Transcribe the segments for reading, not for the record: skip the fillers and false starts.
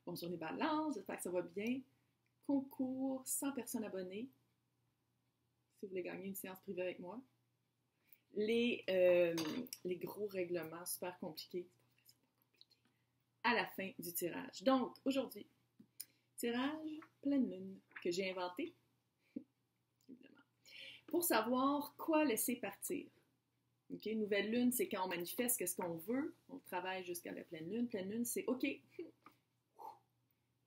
Bonjour les balances, j'espère que ça va bien. Concours 100 personnes abonnées. Si vous voulez gagner une séance privée avec moi. Les gros règlements super compliqués. À la fin du tirage. Donc, aujourd'hui, tirage pleine lune que j'ai inventé. Évidemment. Pour savoir quoi laisser partir. OK, nouvelle lune, c'est quand on manifeste qu'est-ce qu'on veut. On travaille jusqu'à la pleine lune. Pleine lune, c'est OK.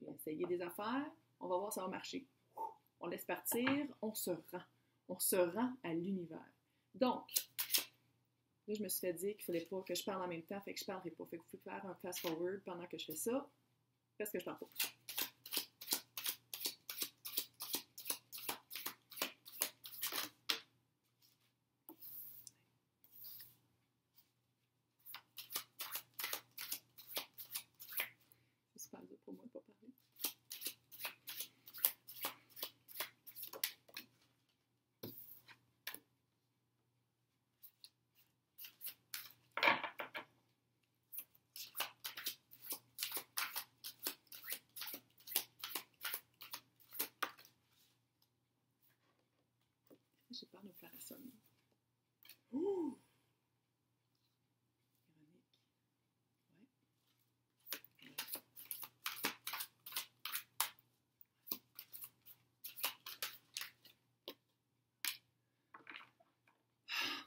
On va essayer des affaires. On va voir si ça va marcher. On laisse partir. On se rend. On se rend à l'univers. Donc, là, je me suis fait dire qu'il ne fallait pas que je parle en même temps, fait que je ne parlerai pas. Fait que vous pouvez faire un fast-forward pendant que je fais ça, parce que je ne parle pas. C'est super dur pour moi de ne pas parler. J'ai peur de me faire assommer. Ouh! Ironique. Ouais.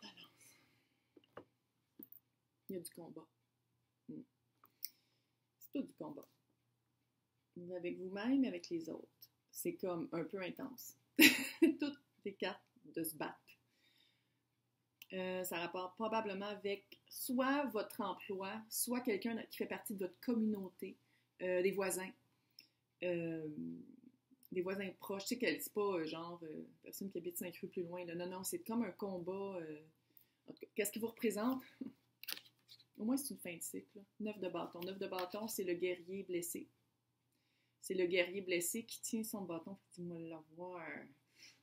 Balance. Il y a du combat. C'est tout du combat. Avec vous-même et avec les autres. C'est comme un peu intense. Toutes les cartes de se battre. Ça rapporte probablement avec soit votre emploi, soit quelqu'un qui fait partie de votre communauté, des voisins proches. Tu sais que c'est pas genre personne qui habite 5 rues plus loin. Là. Non, non, c'est comme un combat. En tout cas, qu'est-ce qui vous représente? Au moins, c'est une fin de cycle. 9 de bâton. 9 de bâton, c'est le guerrier blessé. C'est le guerrier blessé qui tient son bâton. Puis il dit,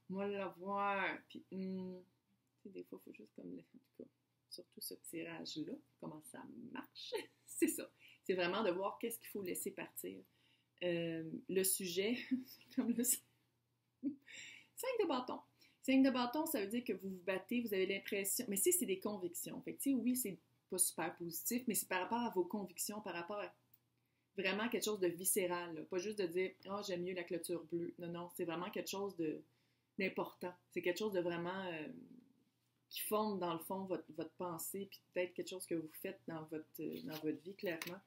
moi l'avoir. Puis, des fois, il faut juste comme... En tout cas, surtout ce tirage-là, comment ça marche. C'est ça. C'est vraiment de voir qu'est-ce qu'il faut laisser partir. Le sujet, c'est comme le 5 de bâton. 5 de bâton, ça veut dire que vous vous battez, vous avez l'impression... Mais c'est des convictions. Fait que, oui, c'est pas super positif, mais c'est par rapport à vos convictions, par rapport à vraiment quelque chose de viscéral. Là. Pas juste de dire « Ah, oh, j'aime mieux la clôture bleue ». Non, non, c'est vraiment quelque chose d'important. C'est quelque chose de vraiment... qui fonde dans le fond votre pensée, puis peut-être quelque chose que vous faites dans votre vie, clairement,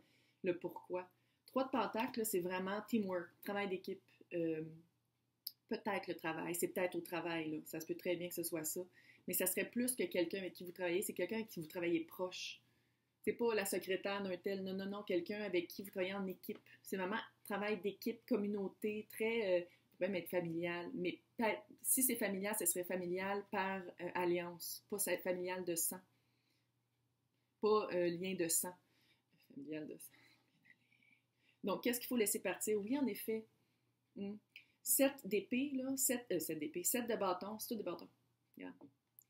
le pourquoi. 3 de pentacle, là, c'est vraiment teamwork, travail d'équipe. Peut-être le travail, c'est peut-être au travail, là. Ça se peut très bien que ce soit ça, mais ça serait plus que quelqu'un avec qui vous travaillez, c'est quelqu'un avec qui vous travaillez proche. C'est pas la secrétaire d'un tel, non, non, non, quelqu'un avec qui vous travaillez en équipe. C'est vraiment travail d'équipe, communauté, très... peut même être familial, mais si c'est familial, ce serait familial par alliance, pas familial de sang, pas lien de sang, familial de sang. Donc, qu'est-ce qu'il faut laisser partir? Oui, en effet, 7 d'épée, là, 7 d'épée, 7 de bâton, c'est tout des bâtons. Regarde.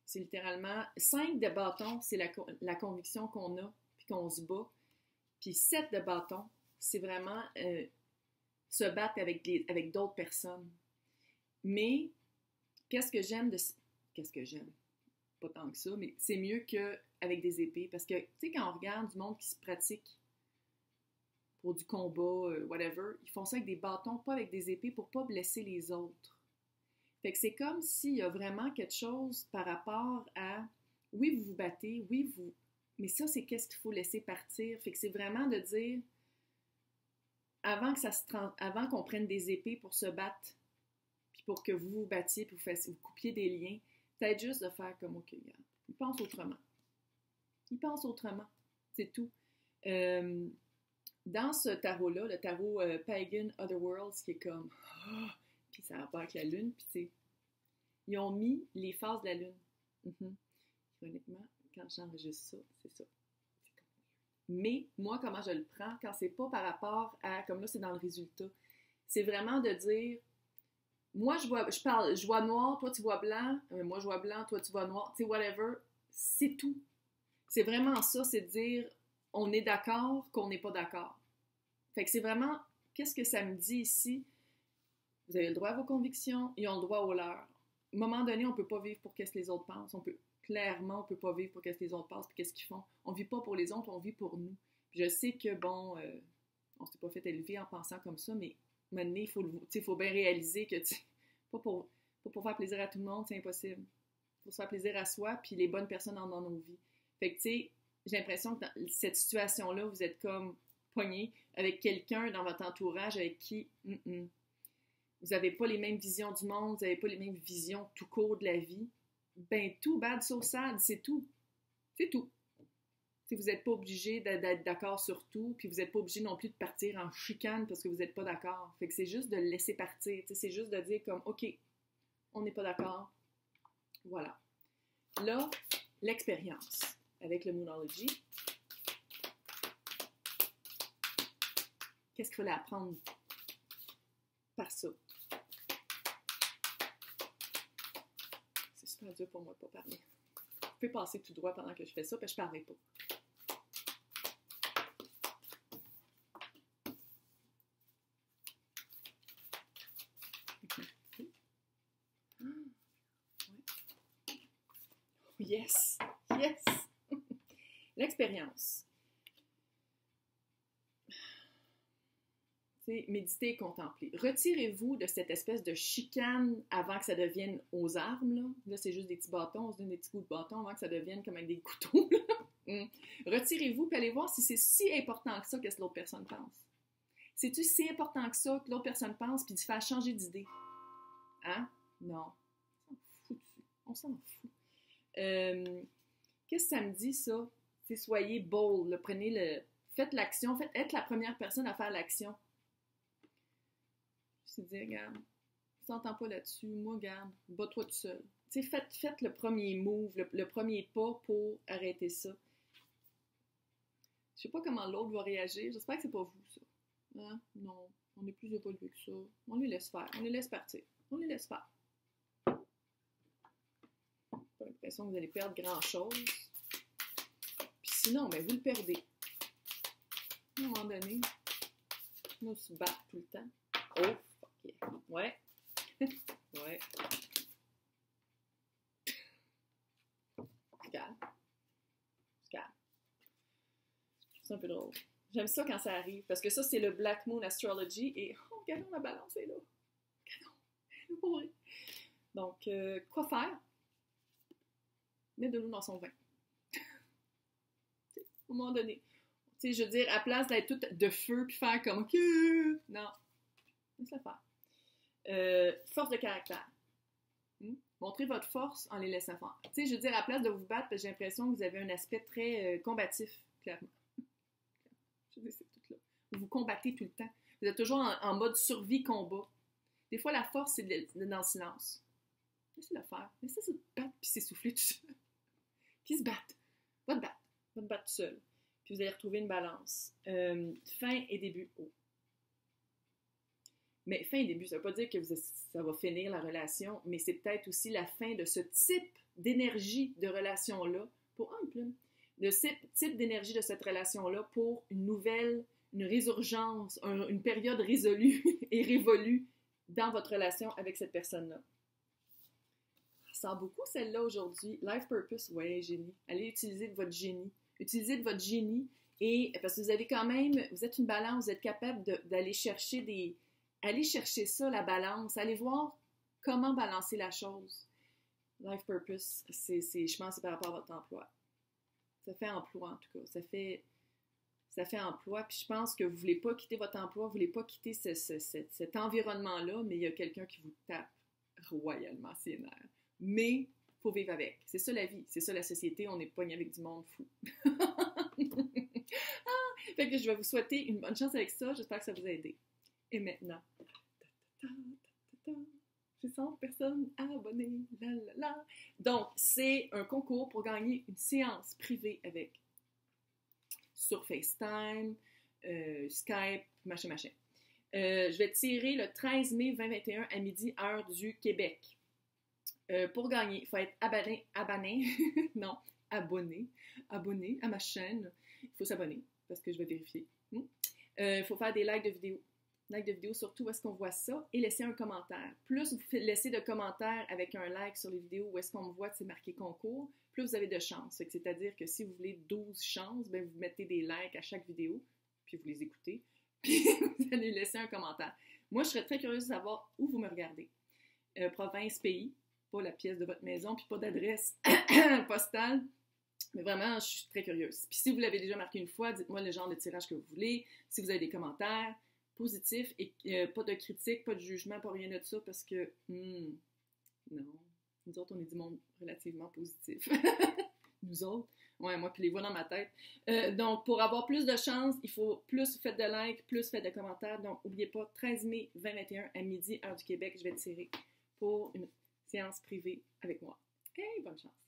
C'est littéralement, 5 de bâton, c'est la conviction qu'on a, puis qu'on se bat, puis 7 de bâton, c'est vraiment... se battre avec d'autres personnes. Mais, qu'est-ce que j'aime? Pas tant que ça, mais c'est mieux qu'avec des épées. Parce que, tu sais, quand on regarde du monde qui se pratique pour du combat, whatever, ils font ça avec des bâtons, pas avec des épées, pour pas blesser les autres. Fait que c'est comme s'il y a vraiment quelque chose par rapport à, oui, vous vous battez, oui, mais ça, c'est qu'est-ce qu'il faut laisser partir. Fait que c'est vraiment de dire... avant qu'on prenne des épées pour se battre, puis pour que vous vous battiez, puis vous coupiez des liens, peut-être juste de faire comme, OK, regarde, il pense autrement. Il pense autrement, c'est tout. Dans ce tarot-là, le tarot Pagan Otherworlds, qui est comme, puis ça a rapport avec la lune, puis tu sais, ils ont mis les phases de la lune. Honnêtement, quand j'enregistre ça, c'est ça. Mais moi, comment je le prends quand c'est pas par rapport à, comme là, c'est dans le résultat, c'est vraiment de dire, moi, je vois noir, toi, tu vois blanc, moi, je vois blanc, toi, tu vois noir, tu sais, whatever, c'est tout. C'est vraiment ça, c'est de dire, on est d'accord qu'on n'est pas d'accord. Fait que c'est vraiment qu'est-ce que ça me dit ici? Vous avez le droit à vos convictions, ils ont le droit aux leurs. À un moment donné, on ne peut pas vivre pour qu'est-ce que les autres pensent. Clairement, on ne peut pas vivre pour qu'est-ce que les autres pensent et qu'est-ce qu'ils font. On ne vit pas pour les autres, on vit pour nous. Puis je sais que, bon, on ne s'est pas fait élever en pensant comme ça, mais maintenant, il faut bien réaliser que, pas pour faire plaisir à tout le monde, c'est impossible. Il faut se faire plaisir à soi, puis les bonnes personnes dans nos vies. Fait que, tu sais, j'ai l'impression que dans cette situation-là, vous êtes comme pogné avec quelqu'un dans votre entourage avec qui vous n'avez pas les mêmes visions du monde, vous n'avez pas les mêmes visions tout court de la vie. Ben tout, bad so sad, c'est tout. C'est tout. T'sais, vous n'êtes pas obligé d'être d'accord sur tout, puis vous n'êtes pas obligé non plus de partir en chicane parce que vous n'êtes pas d'accord. Fait que c'est juste de le laisser partir. C'est juste de dire comme, OK, on n'est pas d'accord. Voilà. Là, l'expérience avec le Moonology. Qu'est-ce qu'il fallait apprendre par ça? C'est super dur pour moi de ne pas parler. Vous pouvez passer tout droit pendant que je fais ça, puis je ne parlerai pas. Yes! Yes! L'expérience. C'est méditer et contempler. Retirez-vous de cette espèce de chicane avant que ça devienne aux armes. Là c'est juste des petits bâtons, on se donne des petits coups de bâton avant que ça devienne comme avec des couteaux. Retirez-vous et allez voir si c'est si important que ça qu'est-ce que l'autre personne pense. C'est-tu si important que ça que l'autre personne pense puis de faire changer d'idée? Hein? Non. On s'en fout. Qu'est-ce que ça me dit, ça? C'est soyez bold, là, faites l'action, être la première personne à faire l'action. Je me suis dit, regarde, tu t'entends pas là-dessus, moi, regarde, bats-toi tout seul. Tu sais, faites le premier move, le premier pas pour arrêter ça. Je sais pas comment l'autre va réagir, j'espère que c'est pas vous, ça. Hein? Non, on est plus évolué que ça. On les laisse faire, on les laisse partir, on les laisse faire. Pas l'impression que vous allez perdre grand-chose. Puis sinon, ben, vous le perdez. À un moment donné, on se bat tout le temps. Oh, ok. Ouais. Ouais. C'est calme. C'est calme. C'est un peu drôle. J'aime ça quand ça arrive, parce que ça, c'est le Black Moon Astrology, et oh, regardons, la balance est là. Regardons, elle est bourrée. Donc, quoi faire? Mettre de l'eau dans son vin. À un moment donné. Tu sais, je veux dire, à place d'être toute de feu puis faire comme non. Laisse-le faire. Force de caractère. Montrez votre force en les laissant faire. Tu sais, je veux dire, à place de vous battre, j'ai l'impression que vous avez un aspect très combatif, clairement. Je veux dire, c'est tout là. Vous combattez tout le temps. Vous êtes toujours en mode survie-combat. Des fois, la force, c'est dans le silence. Laissez-le faire. Laissez se battre puis s'essouffler tout seul. Qui se battent. Va te battre. Va te battre tout seul. Puis vous allez retrouver une balance. Fin et début. Oh. Mais fin et début, ça ne veut pas dire que ça va finir la relation, mais c'est peut-être aussi la fin de ce type d'énergie de relation-là, de ce type d'énergie de cette relation-là pour une résurgence, une période résolue et révolue dans votre relation avec cette personne-là. Ça sent beaucoup celle-là aujourd'hui. Life Purpose, ouais, génie. Allez utiliser de votre génie. Utilisez de votre génie, et parce que vous avez quand même, vous êtes une balance, vous êtes capable d'aller chercher allez chercher ça, la balance, allez voir comment balancer la chose. Life Purpose, je pense que c'est par rapport à votre emploi. Ça fait emploi, en tout cas. Ça fait emploi, puis je pense que vous ne voulez pas quitter votre emploi, vous ne voulez pas quitter cet environnement-là, mais il y a quelqu'un qui vous tape royalement ses nerfs. Mais il faut vivre avec. C'est ça la vie, c'est ça la société, on est pogné avec du monde fou. Fait que je vais vous souhaiter une bonne chance avec ça, j'espère que ça vous a aidé. Et maintenant, j'ai 100 personnes abonnées, Donc, c'est un concours pour gagner une séance privée sur FaceTime, Skype, machin. Je vais tirer le 13 mai 2021 à midi, heure du Québec. Pour gagner, il faut être abonné à ma chaîne. Il faut s'abonner, parce que je vais vérifier. Il faut faire des likes de vidéos. like de vidéo, surtout où est-ce qu'on voit ça, et laissez un commentaire. Plus vous laissez de commentaires avec un like sur les vidéos où est-ce qu'on me voit, c'est marqué concours, plus vous avez de chances. C'est-à-dire que si vous voulez 12 chances, ben vous mettez des likes à chaque vidéo, puis vous les écoutez, puis vous allez laisser un commentaire. Moi, je serais très curieuse de savoir où vous me regardez. Province, pays, pas la pièce de votre maison, puis pas d'adresse postale. Mais vraiment, je suis très curieuse. Puis si vous l'avez déjà marqué une fois, dites-moi le genre de tirage que vous voulez. Si vous avez des commentaires positifs et pas de critiques, pas de jugement, pas rien de ça, parce que, non. Nous autres, on est du monde relativement positif. Nous autres. Ouais, moi, puis les voix dans ma tête. Donc, pour avoir plus de chance, il faut plus faites de likes, plus faites de commentaires. Donc, n'oubliez pas, 13 mai 2021 à midi, heure du Québec, je vais tirer pour une séance privée avec moi. Hey, bonne chance!